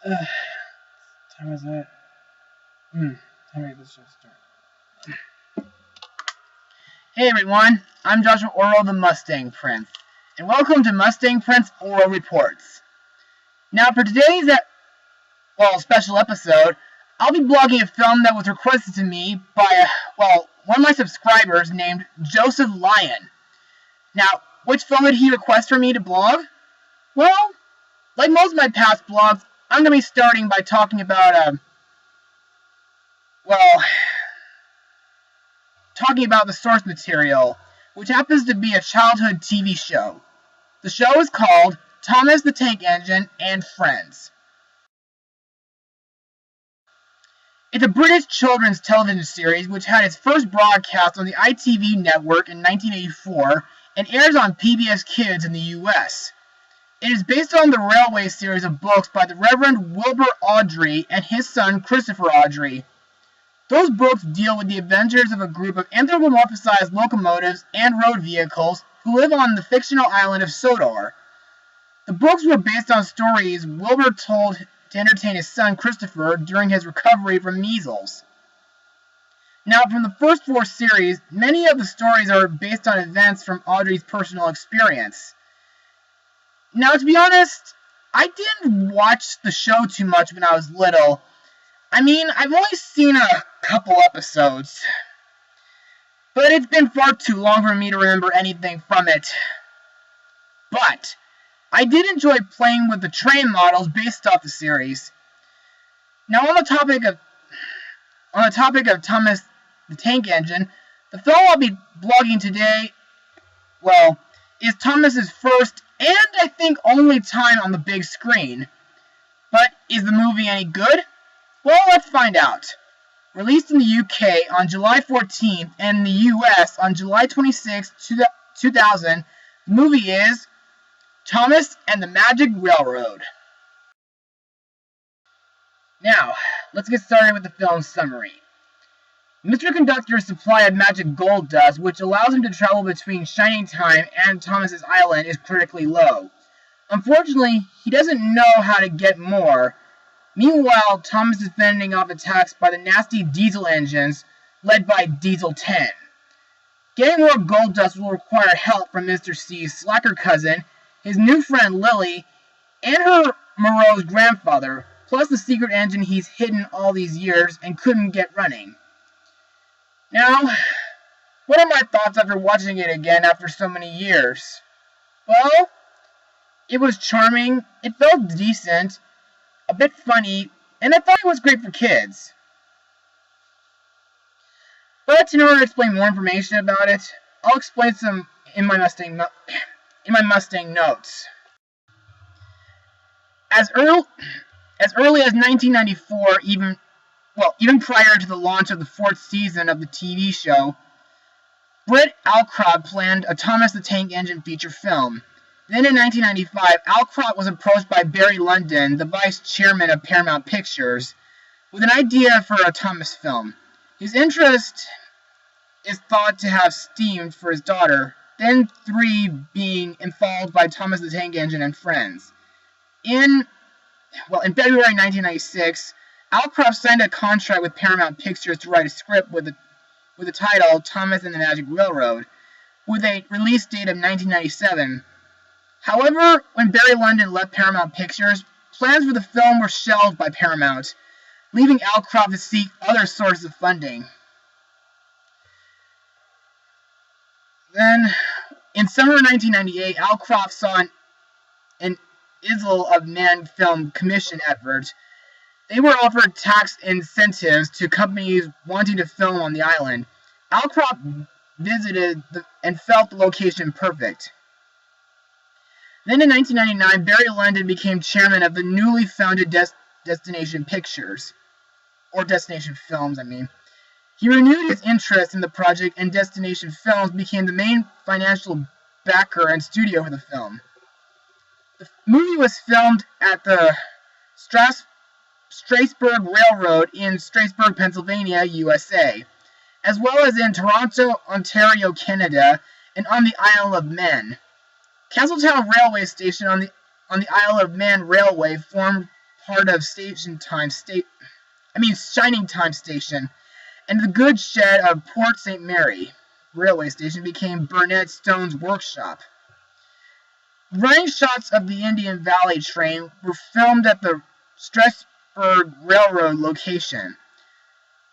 Time is it? Time to get this show started. Hey everyone, I'm Joshua Orro, the Mustang Prince, and welcome to Mustang Prince Orro Reports. Now for today's special episode, I'll be blogging a film that was requested to me by one of my subscribers named Joseph Lyon. Now, which film did he request for me to blog? Well, like most of my past blogs, I'm going to be starting by talking about, talking about the source material, which happens to be a childhood TV show. The show is called Thomas the Tank Engine and Friends. It's a British children's television series which had its first broadcast on the ITV network in 1984 and airs on PBS Kids in the US. It is based on the Railway series of books by the Reverend Wilbur Awdry and his son Christopher Awdry. Those books deal with the adventures of a group of anthropomorphized locomotives and road vehicles who live on the fictional island of Sodor. The books were based on stories Wilbur told to entertain his son Christopher during his recovery from measles. Now, from the first 4 series, many of the stories are based on events from Awdry's personal experience. Now, to be honest, I didn't watch the show too much when I was little. I mean, I've only seen a couple episodes. But it's been far too long for me to remember anything from it. But I did enjoy playing with the train models based off the series. Now, on the topic of Thomas the Tank Engine, the film I'll be blogging today, is Thomas's first and I think only time on the big screen. But is the movie any good? Well, let's find out. Released in the UK on July 14th and in the US on July 26, 2000, the movie is Thomas and the Magic Railroad. Now, let's get started with the film's summary. Mr. Conductor's supply of magic gold dust, which allows him to travel between Shining Time and Thomas's Island, is critically low. Unfortunately, he doesn't know how to get more. Meanwhile, Thomas is fending off attacks by the nasty diesel engines, led by Diesel 10. Getting more gold dust will require help from Mr. C's slacker cousin, his new friend Lily, and her morose grandfather, plus the secret engine he's hidden all these years and couldn't get running. Now, what are my thoughts after watching it again after so many years? Well, it was charming, it felt decent, a bit funny, and I thought it was great for kids. But in order to explain more information about it, I'll explain some in my Mustang notes. As early as 1994, even prior to the launch of the 4th season of the TV show, Britt Alcrop planned a Thomas the Tank Engine feature film. Then in 1995, Alcrop was approached by Barry London, the vice chairman of Paramount Pictures, with an idea for a Thomas film. His interest is thought to have stemmed for his daughter, then 3 being enthralled by Thomas the Tank Engine and Friends. In February 1996, Alcrop signed a contract with Paramount Pictures to write a script with the title Thomas and the Magic Railroad, with a release date of 1997. However, when Barry London left Paramount Pictures, plans for the film were shelved by Paramount, leaving Alcrop to seek other sources of funding. Then, in summer 1998, Alcrop saw an Isle of Man film commission effort. They were offered tax incentives to companies wanting to film on the island. Alcrop visited and felt the location perfect. Then in 1999, Barry London became chairman of the newly founded Destination Pictures, or Destination Films, He renewed his interest in the project, and Destination Films became the main financial backer and studio for the film. The movie was filmed at the Strasburg Railroad in Strasburg, Pennsylvania, USA, as well as in Toronto, Ontario, Canada, and on the Isle of Man. Castletown Railway Station on the Isle of Man Railway formed part of Shining Time Station, and the goods shed of Port St. Mary railway station became Burnett Stone's workshop. Running shots of the Indian Valley train were filmed at the Strasburg Railroad location.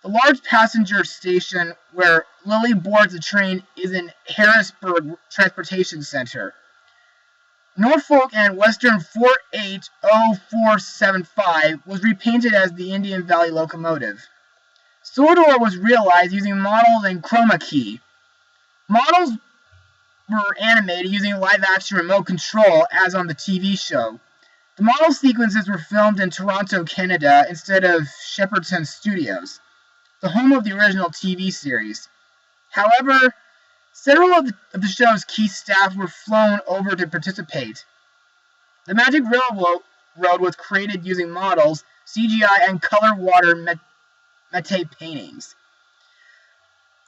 The large passenger station where Lily boards the train is in Harrisburg Transportation Center. Norfolk and Western 480475 was repainted as the Indian Valley locomotive. Sodor was realized using models and chroma key. Models were animated using live-action remote control as on the TV show. The model sequences were filmed in Toronto, Canada, instead of Shepperton Studios, the home of the original TV series. However, several of the show's key staff were flown over to participate. The Magic Railroad was created using models, CGI, and color water matte paintings.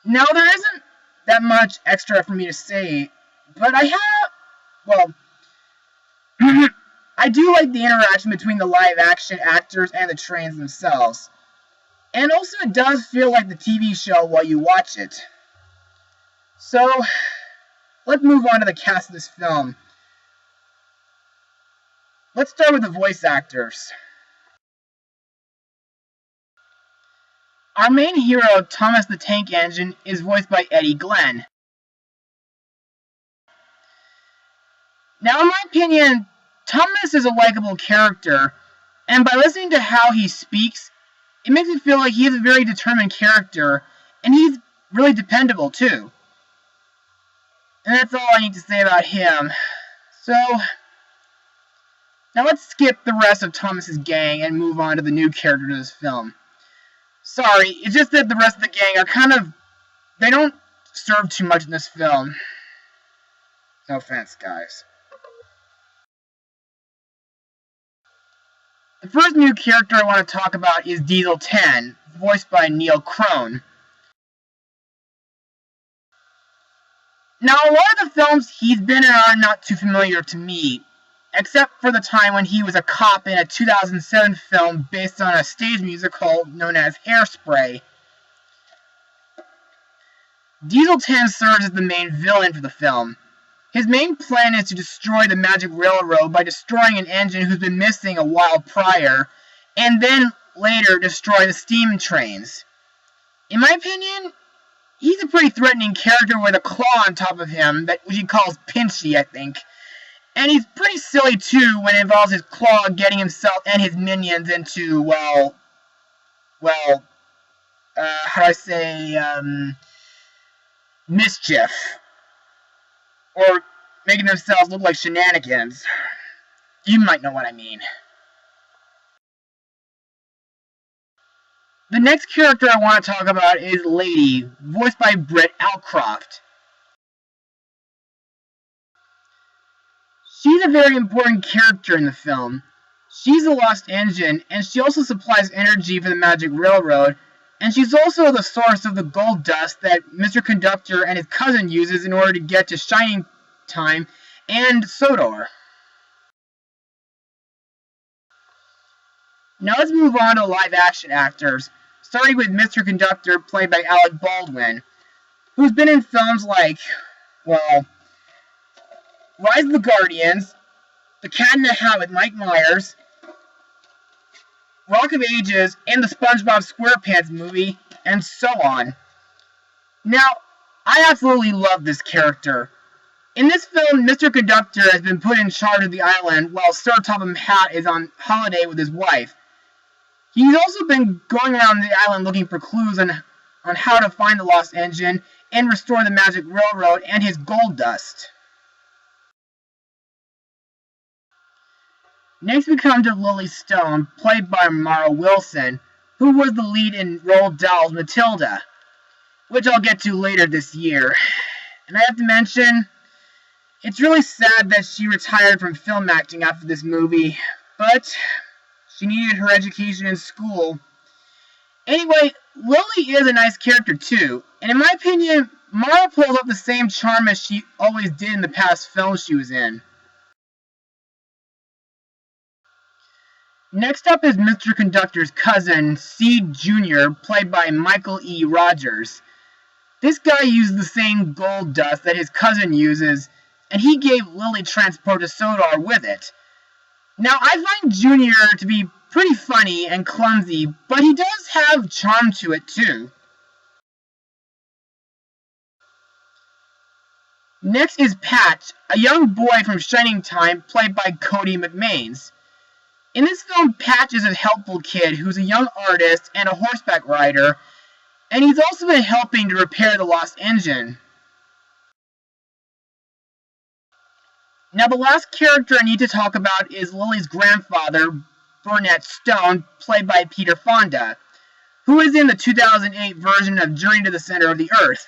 Now, there isn't that much extra for me to say, but I do like the interaction between the live-action actors and the trains themselves. And also, it does feel like the TV show while you watch it. So, let's move on to the cast of this film. Let's start with the voice actors. Our main hero, Thomas the Tank Engine, is voiced by Eddie Glenn. Now, in my opinion, Thomas is a likable character, and by listening to how he speaks, it makes me feel like he is a very determined character, and he's really dependable too. And that's all I need to say about him. So, now let's skip the rest of Thomas's gang and move on to the new character of this film. Sorry, it's just that the rest of the gang are they don't serve too much in this film. No offense, guys. The first new character I want to talk about is Diesel 10, voiced by Neil Crone. Now, a lot of the films he's been in are not too familiar to me, except for the time when he was a cop in a 2007 film based on a stage musical known as Hairspray. Diesel 10 serves as the main villain for the film. His main plan is to destroy the Magic Railroad by destroying an engine who's been missing a while prior, and then later destroy the steam trains. In my opinion, he's a pretty threatening character with a claw on top of him, which he calls Pinchy, I think. And he's pretty silly too when it involves his claw getting himself and his minions into, mischief. Or making themselves look like shenanigans. You might know what I mean. The next character I want to talk about is Lady, voiced by Britt Allcroft. She's a very important character in the film. She's a lost engine, and she also supplies energy for the Magic Railroad, and she's also the source of the gold dust that Mr. Conductor and his cousin uses in order to get to Shining Time and Sodor. Now let's move on to live-action actors, starting with Mr. Conductor, played by Alec Baldwin, who's been in films like, Rise of the Guardians, The Cat in the Hat with Mike Myers, Rock of Ages, and the SpongeBob SquarePants movie, and so on. Now, I absolutely love this character. In this film, Mr. Conductor has been put in charge of the island while Sir Topham Hatt is on holiday with his wife. He's also been going around the island looking for clues on how to find the lost engine and restore the Magic Railroad and his gold dust. Next we come to Lily Stone, played by Mara Wilson, who was the lead in Roald Dahl's Matilda, which I'll get to later this year. And I have to mention, it's really sad that she retired from film acting after this movie, but she needed her education in school. Anyway, Lily is a nice character too, and in my opinion, Mara pulls up the same charm as she always did in the past films she was in. Next up is Mr. Conductor's cousin, Seed Jr., played by Michael E. Rogers. This guy used the same gold dust that his cousin uses, and he gave Lily transport to Sodor with it. Now, I find Jr. to be pretty funny and clumsy, but he does have charm to it too. Next is Patch, a young boy from Shining Time, played by Cody McMains. In this film, Patch is a helpful kid who's a young artist and a horseback rider, and he's also been helping to repair the lost engine. Now, the last character I need to talk about is Lily's grandfather, Burnett Stone, played by Peter Fonda, who is in the 2008 version of Journey to the Center of the Earth.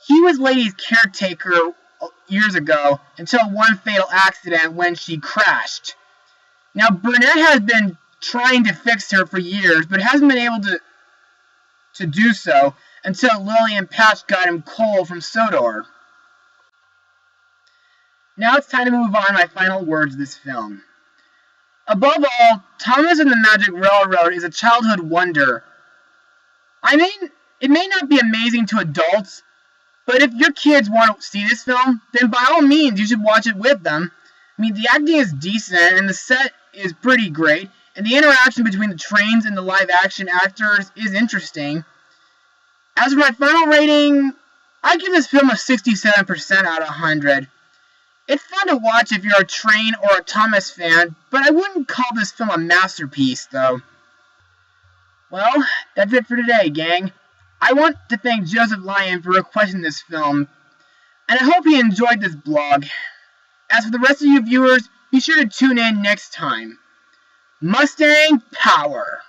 He was Lady's caretaker years ago until one fatal accident when she crashed. Now, Burnett has been trying to fix her for years, but hasn't been able to do so until Lily and Patch got him coal from Sodor. Now it's time to move on to my final words of this film. Above all, Thomas and the Magic Railroad is a childhood wonder. I mean, it may not be amazing to adults, but if your kids want to see this film, then by all means you should watch it with them. I mean, the acting is decent, and the set is pretty great, and the interaction between the trains and the live-action actors is interesting. As for my final rating, I give this film a 67% out of 100. It's fun to watch if you're a Train or a Thomas fan, but I wouldn't call this film a masterpiece, though. Well, that's it for today, gang. I want to thank Joseph Lyon for requesting this film, and I hope he enjoyed this blog. As for the rest of you viewers, be sure to tune in next time. Mustang Power!